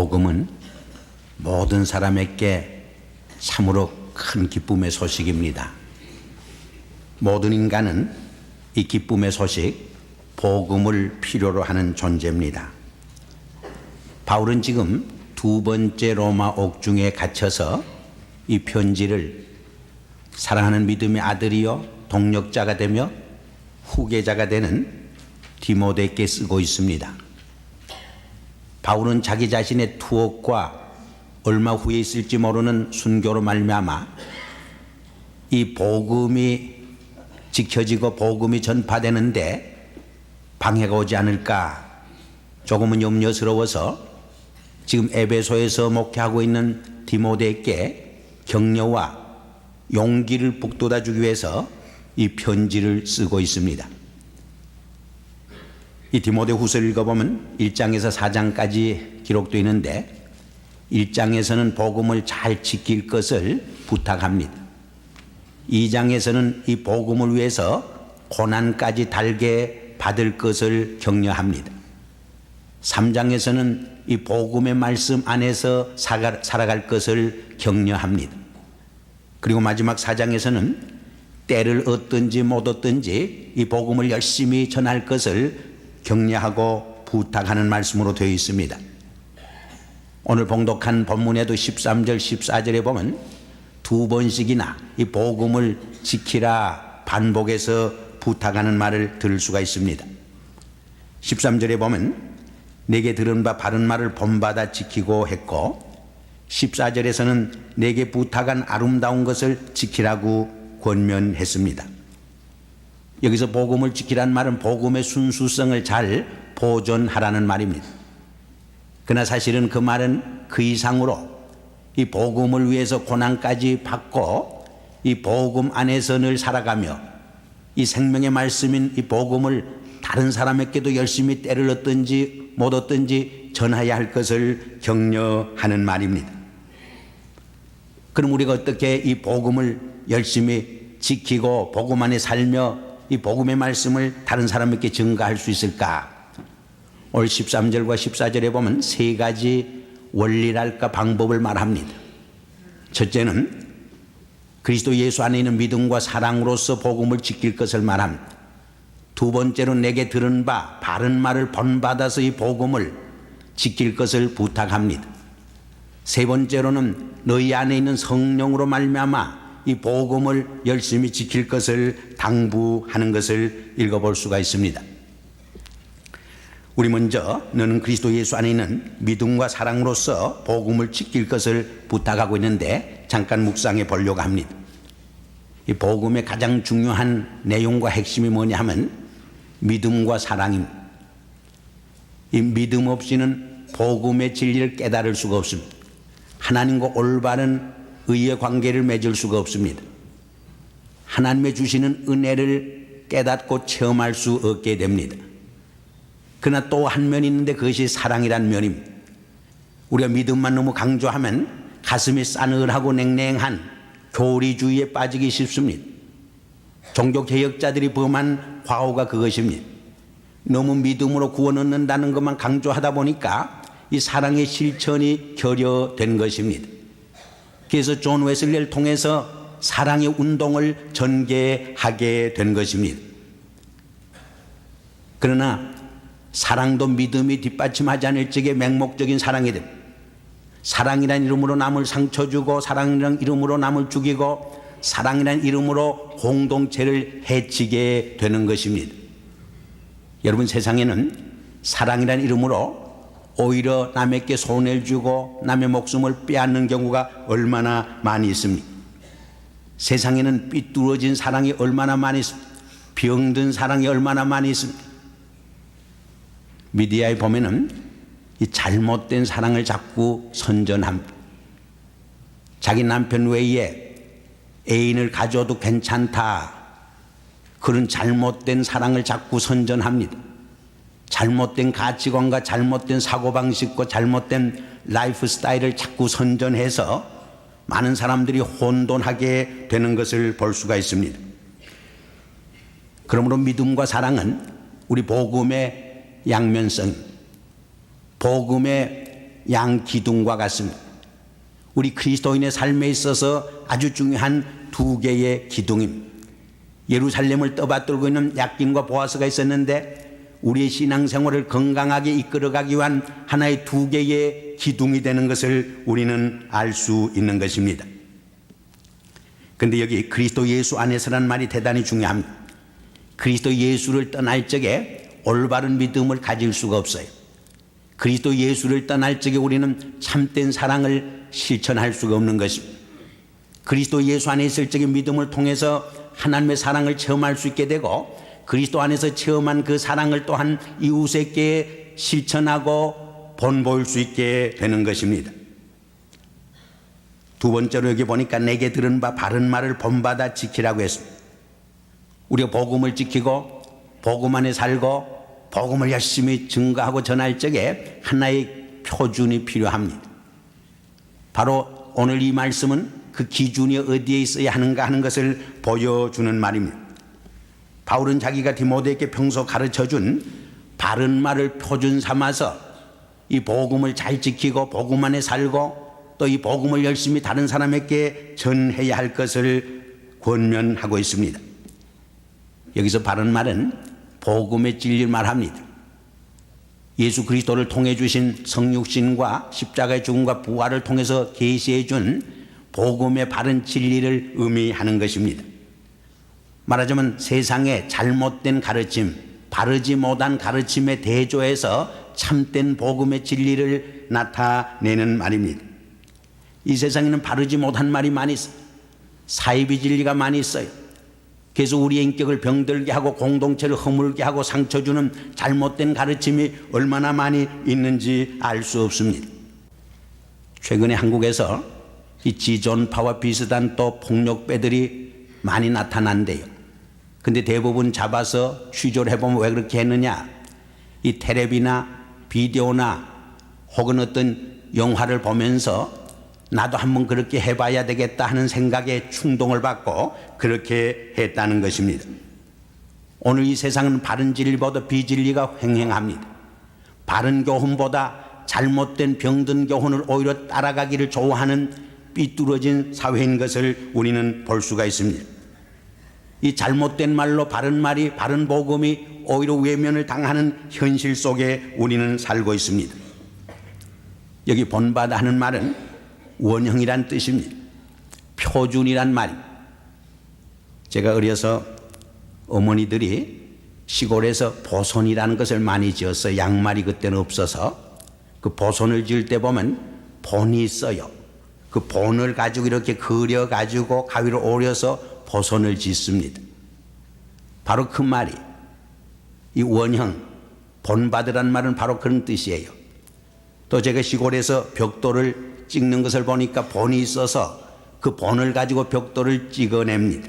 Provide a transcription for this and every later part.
복음은 모든 사람에게 참으로 큰 기쁨의 소식입니다. 모든 인간은 이 기쁨의 소식, 복음을 필요로 하는 존재입니다. 바울은 지금 두 번째 로마 옥중에 갇혀서 이 편지를 사랑하는 믿음의 아들이요 동력자가 되며 후계자가 되는 디모데에게 쓰고 있습니다. 바울은 자기 자신의 투옥과 얼마 후에 있을지 모르는 순교로 말미암아 이 복음이 지켜지고 복음이 전파되는데 방해가 오지 않을까 조금은 염려스러워서 지금 에베소에서 목회하고 있는 디모데에게 격려와 용기를 북돋아 주기 위해서 이 편지를 쓰고 있습니다. 이 디모데 후서를 읽어보면 1장에서 4장까지 기록되어 있는데 1장에서는 복음을 잘 지킬 것을 부탁합니다. 2장에서는 이 복음을 위해서 고난까지 달게 받을 것을 격려합니다. 3장에서는 이 복음의 말씀 안에서 살아갈 것을 격려합니다. 그리고 마지막 4장에서는 때를 얻든지 못 얻든지 이 복음을 열심히 전할 것을 격려하고 부탁하는 말씀으로 되어 있습니다. 오늘 봉독한 본문에도 13절 14절에 보면 두 번씩이나 이 복음을 지키라 반복해서 부탁하는 말을 들을 수가 있습니다. 13절에 보면 내게 들은 바 바른 말을 본받아 지키고 했고 14절에서는 내게 부탁한 아름다운 것을 지키라고 권면했습니다. 여기서 복음을 지키라는 말은 복음의 순수성을 잘 보존하라는 말입니다. 그러나 사실은 그 말은 그 이상으로 이 복음을 위해서 고난까지 받고 이 복음 안에서 늘 살아가며 이 생명의 말씀인 이 복음을 다른 사람에게도 열심히 때를 얻든지 못 얻든지 전해야 할 것을 격려하는 말입니다. 그럼 우리가 어떻게 이 복음을 열심히 지키고 복음 안에 살며 이 복음의 말씀을 다른 사람에게 증가할 수 있을까? 오늘 13절과 14절에 보면 세 가지 원리랄까 방법을 말합니다. 첫째는 그리스도 예수 안에 있는 믿음과 사랑으로서 복음을 지킬 것을 말합니다. 두 번째로는 내게 들은 바 바른 말을 본받아서 이 복음을 지킬 것을 부탁합니다. 세 번째로는 너희 안에 있는 성령으로 말미암아 이 복음을 열심히 지킬 것을 당부하는 것을 읽어볼 수가 있습니다. 우리 먼저 너는 그리스도 예수 안에 있는 믿음과 사랑으로서 복음을 지킬 것을 부탁하고 있는데 잠깐 묵상해 보려고 합니다. 이 복음의 가장 중요한 내용과 핵심이 뭐냐 하면 믿음과 사랑입니다. 이 믿음 없이는 복음의 진리를 깨달을 수가 없습니다. 하나님과 올바른 의의 관계를 맺을 수가 없습니다. 하나님의 주시는 은혜를 깨닫고 체험할 수 없게 됩니다. 그러나 또 한 면이 있는데 그것이 사랑이란 면입니다. 우리가 믿음만 너무 강조하면 가슴이 싸늘하고 냉랭한 교리주의에 빠지기 쉽습니다. 종교개혁자들이 범한 과오가 그것입니다. 너무 믿음으로 구원 얻는다는 것만 강조하다 보니까 이 사랑의 실천이 결여된 것입니다. 그래서 존 웨슬리를 통해서 사랑의 운동을 전개하게 된 것입니다. 그러나 사랑도 믿음이 뒷받침하지 않을 적에 맹목적인 사랑이 됩니다. 사랑이란 이름으로 남을 상처 주고 사랑이란 이름으로 남을 죽이고 사랑이란 이름으로 공동체를 해치게 되는 것입니다. 여러분, 세상에는 사랑이란 이름으로 오히려 남에게 손해를 주고 남의 목숨을 빼앗는 경우가 얼마나 많이 있습니까? 세상에는 삐뚤어진 사랑이 얼마나 많이 있습니까? 병든 사랑이 얼마나 많이 있습니까? 미디어에 보면은 이 잘못된 사랑을 자꾸 선전합니다. 자기 남편 외에 애인을 가져도 괜찮다. 그런 잘못된 사랑을 자꾸 선전합니다. 잘못된 가치관과 잘못된 사고방식과 잘못된 라이프 스타일을 자꾸 선전해서 많은 사람들이 혼돈하게 되는 것을 볼 수가 있습니다. 그러므로 믿음과 사랑은 우리 복음의 양면성, 복음의 양 기둥과 같습니다. 우리 그리스도인의 삶에 있어서 아주 중요한 두 개의 기둥입니다. 예루살렘을 떠받들고 있는 약긴과 보아스가 있었는데 우리의 신앙생활을 건강하게 이끌어가기 위한 하나의 두 개의 기둥이 되는 것을 우리는 알 수 있는 것입니다. 그런데 여기 그리스도 예수 안에서라는 말이 대단히 중요합니다. 그리스도 예수를 떠날 적에 올바른 믿음을 가질 수가 없어요. 그리스도 예수를 떠날 적에 우리는 참된 사랑을 실천할 수가 없는 것입니다. 그리스도 예수 안에 있을 적에 믿음을 통해서 하나님의 사랑을 체험할 수 있게 되고 그리스도 안에서 체험한 그 사랑을 또한 이웃에게 실천하고 본보일 수 있게 되는 것입니다. 두 번째로 여기 보니까 내게 들은 바 바른 말을 본받아 지키라고 했습니다. 우리가 복음을 지키고 복음 안에 살고 복음을 열심히 증거하고 전할 적에 하나의 표준이 필요합니다. 바로 오늘 이 말씀은 그 기준이 어디에 있어야 하는가 하는 것을 보여주는 말입니다. 바울은 자기가 디모데에게 평소 가르쳐준 바른 말을 표준 삼아서 이 복음을 잘 지키고 복음 안에 살고 또 이 복음을 열심히 다른 사람에게 전해야 할 것을 권면하고 있습니다. 여기서 바른 말은 복음의 진리를 말합니다. 예수 그리스도를 통해 주신 성육신과 십자가의 죽음과 부활을 통해서 계시해 준 복음의 바른 진리를 의미하는 것입니다. 말하자면 세상의 잘못된 가르침, 바르지 못한 가르침에 대조해서 참된 복음의 진리를 나타내는 말입니다. 이 세상에는 바르지 못한 말이 많이 있어요. 사이비 진리가 많이 있어요. 그래서 우리의 인격을 병들게 하고 공동체를 허물게 하고 상처 주는 잘못된 가르침이 얼마나 많이 있는지 알 수 없습니다. 최근에 한국에서 이 지존파와 비슷한 또 폭력배들이 많이 나타난대요. 근데 대부분 잡아서 취조를 해보면 왜 그렇게 했느냐, 이 텔레비나 비디오나 혹은 어떤 영화를 보면서 나도 한번 그렇게 해봐야 되겠다 하는 생각에 충동을 받고 그렇게 했다는 것입니다. 오늘 이 세상은 바른 진리보다 비진리가 횡행합니다. 바른 교훈보다 잘못된 병든 교훈을 오히려 따라가기를 좋아하는 삐뚤어진 사회인 것을 우리는 볼 수가 있습니다. 이 잘못된 말로 바른 말이, 바른 복음이 오히려 외면을 당하는 현실 속에 우리는 살고 있습니다. 여기 본받아 하는 말은 원형이란 뜻입니다. 표준이란 말입니다. 제가 어려서 어머니들이 시골에서 보손이라는 것을 많이 지었어요. 양말이 그때는 없어서. 그 보손을 지을 때 보면 본이 있어요. 그 본을 가지고 이렇게 그려가지고 가위로 오려서 보손을 짓습니다. 바로 그 말이, 이 원형, 본받으란 말은 바로 그런 뜻이에요. 또 제가 시골에서 벽돌을 찍는 것을 보니까 본이 있어서 그 본을 가지고 벽돌을 찍어냅니다.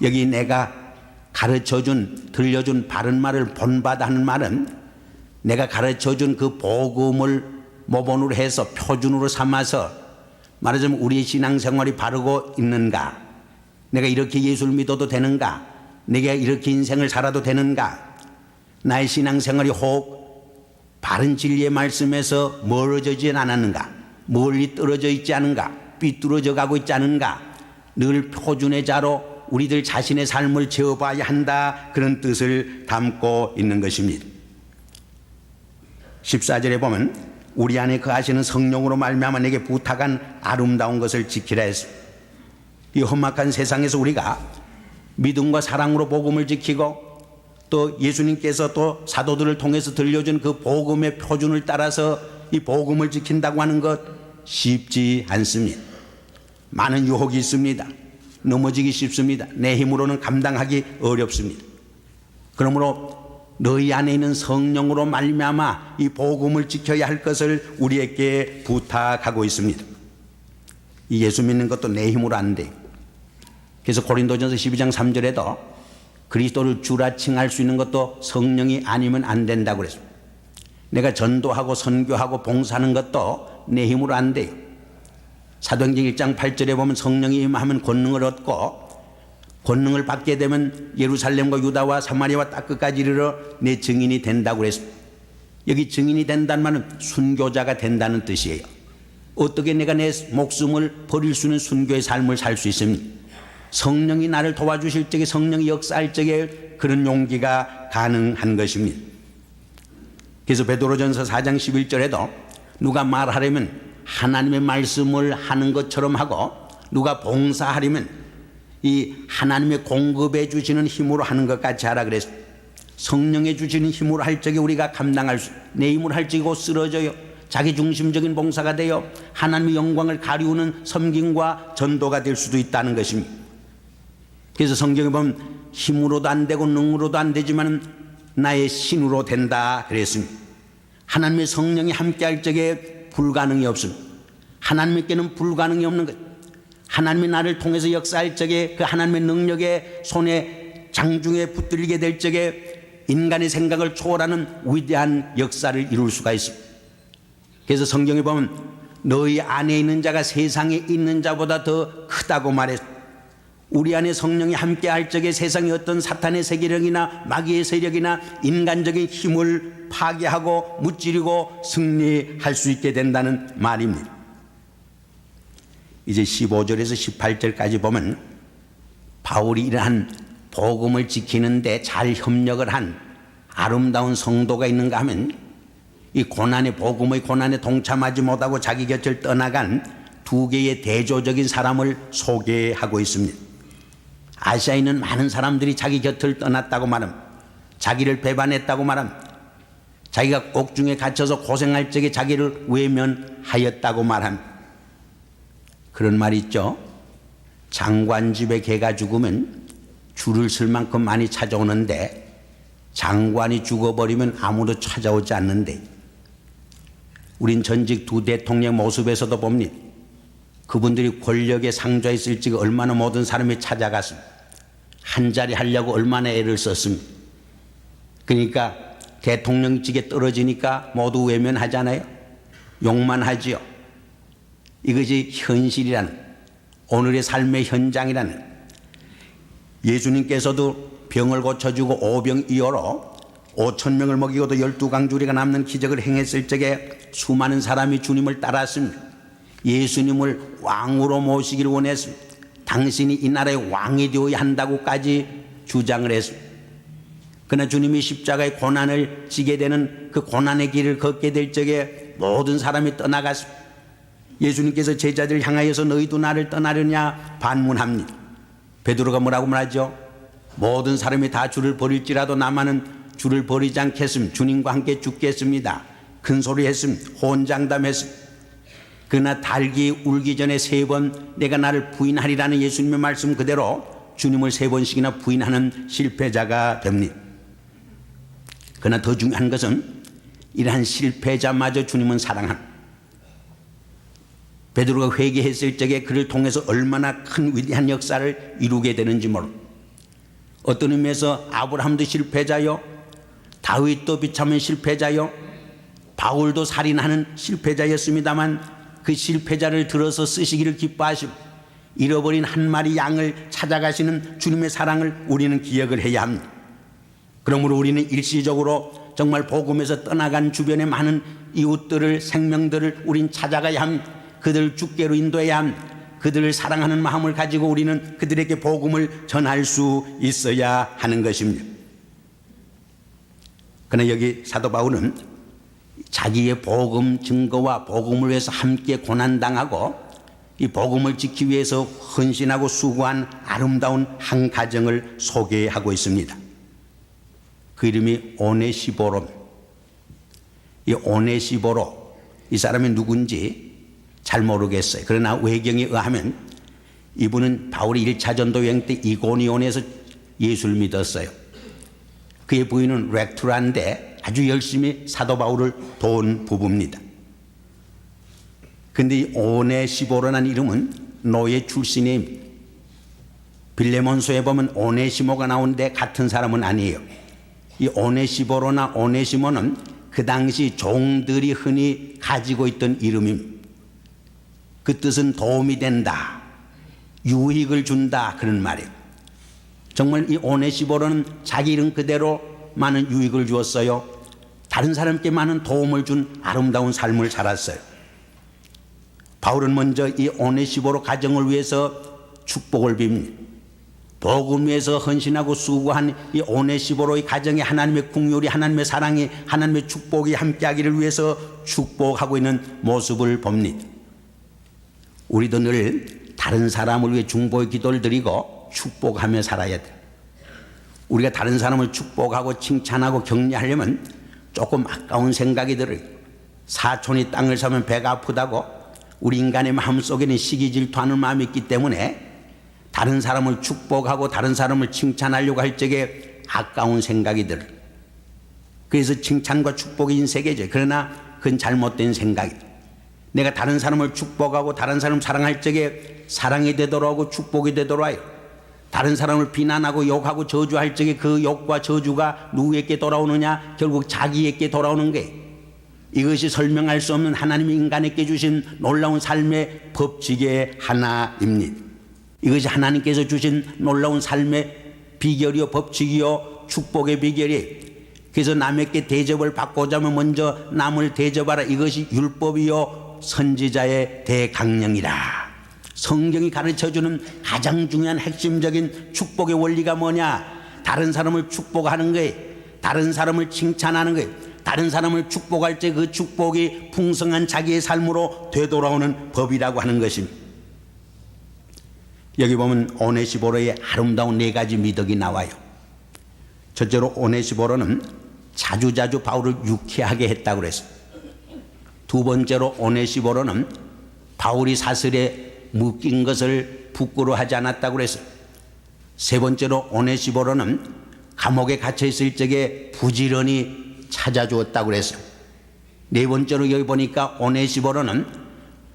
여기 내가 가르쳐준, 들려준 바른 말을 본받아 하는 말은 내가 가르쳐준 그 복음을 모본으로 해서 표준으로 삼아서 말하자면 우리의 신앙생활이 바르고 있는가, 내가 이렇게 예수를 믿어도 되는가, 내가 이렇게 인생을 살아도 되는가, 나의 신앙생활이 혹 바른 진리의 말씀에서 멀어지진 않았는가, 멀리 떨어져 있지 않은가, 삐뚤어져 가고 있지 않은가, 늘 표준의 자로 우리들 자신의 삶을 재어봐야 한다, 그런 뜻을 담고 있는 것입니다. 14절에 보면 우리 안에 거하시는 성령으로 말미암아 내게 부탁한 아름다운 것을 지키라 했습니다. 이 험악한 세상에서 우리가 믿음과 사랑으로 복음을 지키고 또 예수님께서 또 사도들을 통해서 들려준 그 복음의 표준을 따라서 이 복음을 지킨다고 하는 것 쉽지 않습니다. 많은 유혹이 있습니다. 넘어지기 쉽습니다. 내 힘으로는 감당하기 어렵습니다. 그러므로 너희 안에 있는 성령으로 말미암아 이 복음을 지켜야 할 것을 우리에게 부탁하고 있습니다. 이 예수 믿는 것도 내 힘으로 안 돼요. 그래서 고린도전서 12장 3절에도 그리스도를 주라 칭할 수 있는 것도 성령이 아니면 안 된다고 그랬습니다. 내가 전도하고 선교하고 봉사하는 것도 내 힘으로 안 돼요. 사도행전 1장 8절에 보면 성령이 임하면 권능을 얻고 권능을 받게 되면 예루살렘과 유다와 사마리아와 땅 끝까지 이르러 내 증인이 된다고 그랬습니다. 여기 증인이 된다는 말은 순교자가 된다는 뜻이에요. 어떻게 내가 내 목숨을 버릴 수 있는 순교의 삶을 살 수 있습니까? 성령이 나를 도와주실 적에, 성령이 역사할 적에 그런 용기가 가능한 것입니다. 그래서 베드로전서 4장 11절에도 누가 말하려면 하나님의 말씀을 하는 것처럼 하고, 누가 봉사하려면 이 하나님의 공급해 주시는 힘으로 하는 것 같이 하라 그랬습니다. 성령에 주시는 힘으로 할 적에 우리가 감당할 수, 내 힘으로 할 적에 곧 쓰러져요. 자기 중심적인 봉사가 되어 하나님의 영광을 가리우는 섬김과 전도가 될 수도 있다는 것입니다. 그래서 성경에 보면 힘으로도 안 되고 능으로도 안 되지만 나의 신으로 된다 그랬습니다. 하나님의 성령이 함께할 적에 불가능이 없습니다. 하나님께는 불가능이 없는 것. 하나님이 나를 통해서 역사할 적에 그 하나님의 능력의 손에 장중에 붙들리게 될 적에 인간의 생각을 초월하는 위대한 역사를 이룰 수가 있습니다. 그래서 성경에 보면 너희 안에 있는 자가 세상에 있는 자보다 더 크다고 말했습니다. 우리 안에 성령이 함께할 적에 세상의 어떤 사탄의 세력이나 마귀의 세력이나 인간적인 힘을 파괴하고 무찌르고 승리할 수 있게 된다는 말입니다. 이제 15절에서 18절까지 보면 바울이 이러한 복음을 지키는데 잘 협력을 한 아름다운 성도가 있는가 하면 이 고난의 복음의 고난에 동참하지 못하고 자기 곁을 떠나간 두 개의 대조적인 사람을 소개하고 있습니다. 아시아에 있는 많은 사람들이 자기 곁을 떠났다고 말합니다. 자기를 배반했다고 말합니다. 자기가 옥중에 갇혀서 고생할 적에 자기를 외면하였다고 말합니다. 그런 말이 있죠. 장관 집에 개가 죽으면 줄을 쓸 만큼 많이 찾아오는데 장관이 죽어버리면 아무도 찾아오지 않는데, 우린 전직 두 대통령 모습에서도 봅니다. 그분들이 권력의 상좌에 있을 적에 얼마나 모든 사람이 찾아갔습니다. 한 자리 하려고 얼마나 애를 썼습니다. 그러니까 대통령직에 떨어지니까 모두 외면하잖아요. 욕만 하지요. 이것이 현실이라는, 오늘의 삶의 현장이라는. 예수님께서도 병을 고쳐주고 오병이어로 5,000명을 먹이고도 12강주리가 남는 기적을 행했을 적에 수많은 사람이 주님을 따랐습니다. 예수님을 왕으로 모시기를 원했습니다. 당신이 이 나라의 왕이 되어야 한다고까지 주장을 했습니다. 그러나 주님이 십자가의 고난을 지게 되는 그 고난의 길을 걷게 될 적에 모든 사람이 떠나갔습니다. 예수님께서 제자들을 향하여서 너희도 나를 떠나려냐 반문합니다. 베드로가 뭐라고 말하죠? 모든 사람이 다 주를 버릴지라도 나만은 주를 버리지 않겠습니다. 주님과 함께 죽겠습니다. 큰 소리 했습니다. 호언장담했습니다. 그러나 닭이 울기 전에 3번 내가 나를 부인하리라는 예수님의 말씀 그대로 주님을 3번씩이나 부인하는 실패자가 됩니다. 그러나 더 중요한 것은 이러한 실패자마저 주님은 사랑합니다. 베드로가 회개했을 적에 그를 통해서 얼마나 큰 위대한 역사를 이루게 되는지 모릅니다. 어떤 의미에서 아브라함도 실패자요, 다윗도 비참한 실패자요, 바울도 살인하는 실패자였습니다만 그 실패자를 들어서 쓰시기를 기뻐하시고 잃어버린 한 마리 양을 찾아가시는 주님의 사랑을 우리는 기억을 해야 합니다. 그러므로 우리는 일시적으로 정말 복음에서 떠나간 주변의 많은 이웃들을, 생명들을 우린 찾아가야 합니다. 그들을 주께로 인도해야 합니다. 그들을 사랑하는 마음을 가지고 우리는 그들에게 복음을 전할 수 있어야 하는 것입니다. 그러나 여기 사도 바울은 자기의 복음 증거와 복음을 위해서 함께 고난당하고 이 복음을 지키기 위해서 헌신하고 수고한 아름다운 한 가정을 소개하고 있습니다. 그 이름이 오네시보로. 이 오네시보로, 이 사람이 누군지 잘 모르겠어요. 그러나 외경에 의하면 이분은 바울이 1차 전도 여행 때 이고니온에서 예수를 믿었어요. 그의 부인은 렉투라인데 아주 열심히 사도 바울을 도운 부부입니다. 그런데 이 오네시보로라는 이름은 노예 출신입니다. 빌레몬서에 보면 오네시모가 나오는데 같은 사람은 아니에요. 이 오네시보로나 오네시모는 그 당시 종들이 흔히 가지고 있던 이름입니다. 그 뜻은 도움이 된다, 유익을 준다, 그런 말이에요. 정말 이 오네시보로는 자기 이름 그대로 많은 유익을 주었어요. 다른 사람께 많은 도움을 준 아름다운 삶을 살았어요. 바울은 먼저 이 오네시보로 가정을 위해서 축복을 빕니다. 복음 위해서 헌신하고 수고한 이 오네시보로의 가정에 하나님의 긍휼이, 하나님의 사랑이, 하나님의 축복이 함께하기를 위해서 축복하고 있는 모습을 봅니다. 우리도 늘 다른 사람을 위해 중보의 기도를 드리고 축복하며 살아야 돼요. 우리가 다른 사람을 축복하고 칭찬하고 격려하려면 조금 아까운 생각이 들어요. 사촌이 땅을 사면 배가 아프다고 우리 인간의 마음속에는 시기 질투하는 마음이 있기 때문에 다른 사람을 축복하고 다른 사람을 칭찬하려고 할 적에 아까운 생각이 들어요. 그래서 칭찬과 축복이 인세계죠. 그러나 그건 잘못된 생각이에요. 내가 다른 사람을 축복하고 다른 사람 사랑할 적에 사랑이 되돌아오고 축복이 되돌아와요. 다른 사람을 비난하고 욕하고 저주할 적에 그 욕과 저주가 누구에게 돌아오느냐? 결국 자기에게 돌아오는 거예요. 이것이 설명할 수 없는 하나님이 인간에게 주신 놀라운 삶의 법칙의 하나입니다. 이것이 하나님께서 주신 놀라운 삶의 비결이요, 법칙이요, 축복의 비결이에요. 그래서 남에게 대접을 받고자 하면 먼저 남을 대접하라. 이것이 율법이요, 선지자의 대강령이라. 성경이 가르쳐주는 가장 중요한 핵심적인 축복의 원리가 뭐냐? 다른 사람을 축복하는 거예요. 다른 사람을 칭찬하는 거예요. 다른 사람을 축복할 때 그 축복이 풍성한 자기의 삶으로 되돌아오는 법이라고 하는 것입니다. 여기 보면 오네시보로의 아름다운 4가지 미덕이 나와요. 첫째로 오네시보로는 자주자주 바울을 유쾌하게 했다고 그랬어요. 두 번째로 오네시보로는 바울이 사슬에 묶인 것을 부끄러워하지 않았다고 그랬어요. 세 번째로 오네시보로는 감옥에 갇혀 있을 적에 부지런히 찾아주었다고 그랬어요. 네 번째로 여기 보니까 오네시보로는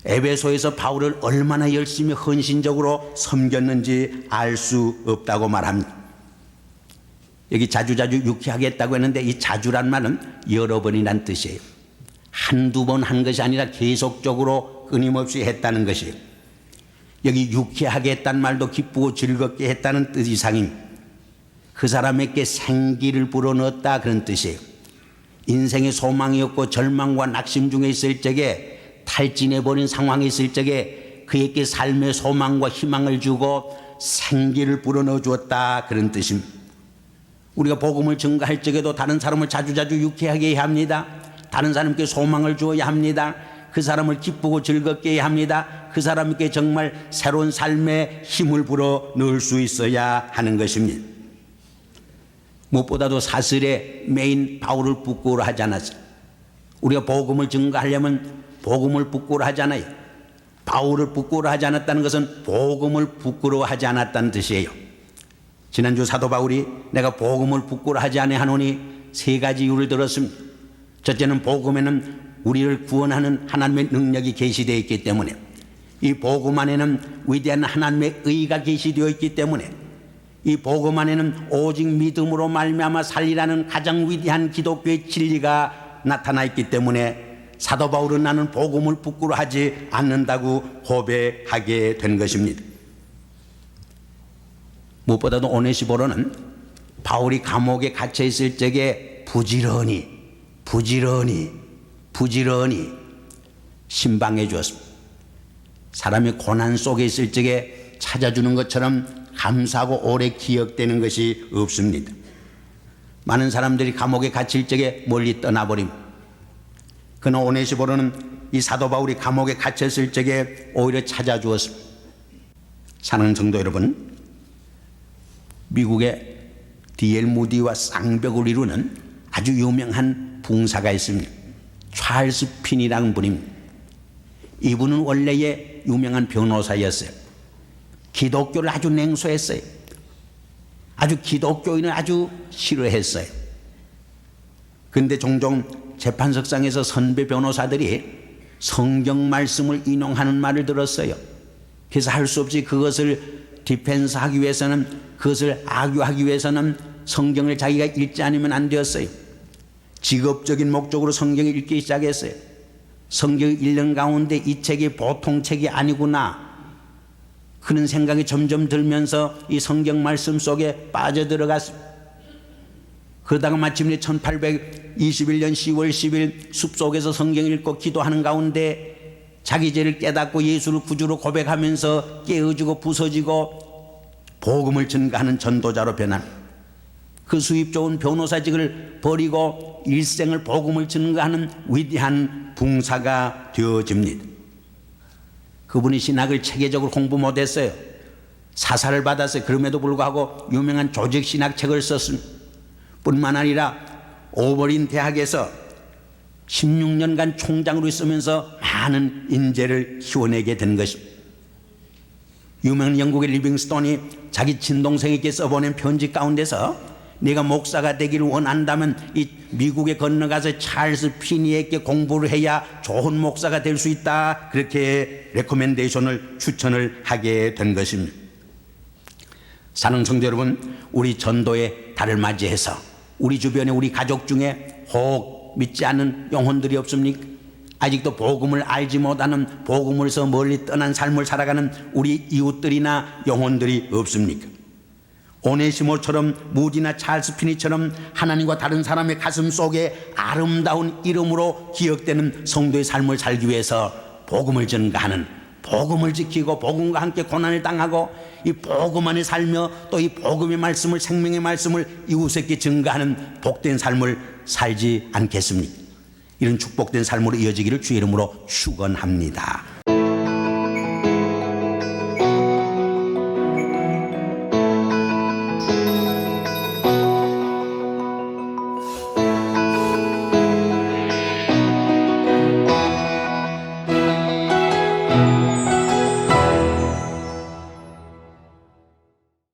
에베소에서 바울을 얼마나 열심히 헌신적으로 섬겼는지 알 수 없다고 말합니다. 여기 자주자주 유쾌하게 했다고 했는데 이 자주란 말은 여러 번이란 뜻이에요. 한두 번 한 것이 아니라 계속적으로 끊임없이 했다는 것이에요. 여기 유쾌하게 했다는 말도 기쁘고 즐겁게 했다는 뜻 이상입니다. 그 사람에게 생기를 불어넣었다 그런 뜻이에요. 인생의 소망이 없고 절망과 낙심 중에 있을 적에 탈진해버린 상황에 있을 적에 그에게 삶의 소망과 희망을 주고 생기를 불어넣어 주었다 그런 뜻입니다. 우리가 복음을 증거할 적에도 다른 사람을 자주자주 유쾌하게 해야 합니다. 다른 사람께 소망을 주어야 합니다. 그 사람을 기쁘고 즐겁게 해야 합니다. 그 사람에게 정말 새로운 삶의 힘을 불어넣을 수 있어야 하는 것입니다. 무엇보다도 사슬에 매인 바울을 부끄러워하지 않았어요. 우리가 복음을 증거하려면 복음을 부끄러워하지 않아요. 바울을 부끄러워하지 않았다는 것은 복음을 부끄러워하지 않았다는 뜻이에요. 지난주 사도 바울이 내가 복음을 부끄러워하지 아니하노니 3가지 이유를 들었습니다. 첫째는 복음에는 우리를 구원하는 하나님의 능력이 계시되어 있기 때문에, 이 복음 안에는 위대한 하나님의 의가 계시되어 있기 때문에, 이 복음 안에는 오직 믿음으로 말미암아 살리라는 가장 위대한 기독교의 진리가 나타나 있기 때문에 사도 바울은 나는 복음을 부끄러워하지 않는다고 고백하게 된 것입니다. 무엇보다도 오네시보로는 바울이 감옥에 갇혀 있을 적에 부지런히 신방해 주었습니다. 사람이 고난 속에 있을 적에 찾아주는 것처럼 감사하고 오래 기억되는 것이 없습니다. 많은 사람들이 감옥에 갇힐 적에 멀리 떠나버립니다. 그러나 오네시보로는 이 사도 바울이 감옥에 갇혔을 적에 오히려 찾아주었습니다. 사랑하는 성도 여러분, 미국의 D.L. 무디와 쌍벽을 이루는 아주 유명한 붕사가 있습니다. 찰스 핀이라는 분입니다. 이분은 원래의 유명한 변호사였어요. 기독교를 아주 냉소했어요. 아주 기독교인을 아주 싫어했어요. 그런데 종종 재판석상에서 선배 변호사들이 성경 말씀을 인용하는 말을 들었어요. 그래서 할 수 없이 그것을 디펜스하기 위해서는, 그것을 악유하기 위해서는 성경을 자기가 읽지 않으면 안 되었어요. 직업적인 목적으로 성경을 읽기 시작했어요. 성경을 읽는 가운데 이 책이 보통 책이 아니구나, 그런 생각이 점점 들면서 이 성경 말씀 속에 빠져들어갔습니다. 그러다가 마침내 1821년 10월 10일 숲속에서 성경 읽고 기도하는 가운데 자기 죄를 깨닫고 예수를 구주로 고백하면서 깨어지고 부서지고 복음을 전가하는 전도자로 변한, 그 수입 좋은 변호사직을 버리고 일생을 복음을 전가하는 위대한 붕사가 되어집니다. 그분이 신학을 체계적으로 공부 못했어요. 사살을 받았어요. 그럼에도 불구하고 유명한 조직 신학책을 썼습니다. 뿐만 아니라 오버린 대학에서 16년간 총장으로 있으면서 많은 인재를 키워내게 된 것입니다. 유명한 영국의 리빙스톤이 자기 친동생에게 써보낸 편지 가운데서 네가 목사가 되기를 원한다면 이 미국에 건너가서 찰스 피니에게 공부를 해야 좋은 목사가 될 수 있다, 그렇게 레코멘데이션을 추천을 하게 된 것입니다. 사랑하는 성도 여러분, 우리 전도의 달을 맞이해서 우리 주변에 우리 가족 중에 혹 믿지 않는 영혼들이 없습니까? 아직도 복음을 알지 못하는, 복음을서 멀리 떠난 삶을 살아가는 우리 이웃들이나 영혼들이 없습니까? 오네시모처럼, 무디나 찰스 피니처럼 하나님과 다른 사람의 가슴 속에 아름다운 이름으로 기억되는 성도의 삶을 살기 위해서 복음을 전가하는, 복음을 지키고 복음과 함께 고난을 당하고 이 복음 안에 살며 또 이 복음의 말씀을, 생명의 말씀을 이웃에게 전가하는 복된 삶을 살지 않겠습니까? 이런 축복된 삶으로 이어지기를 주의 이름으로 축원합니다.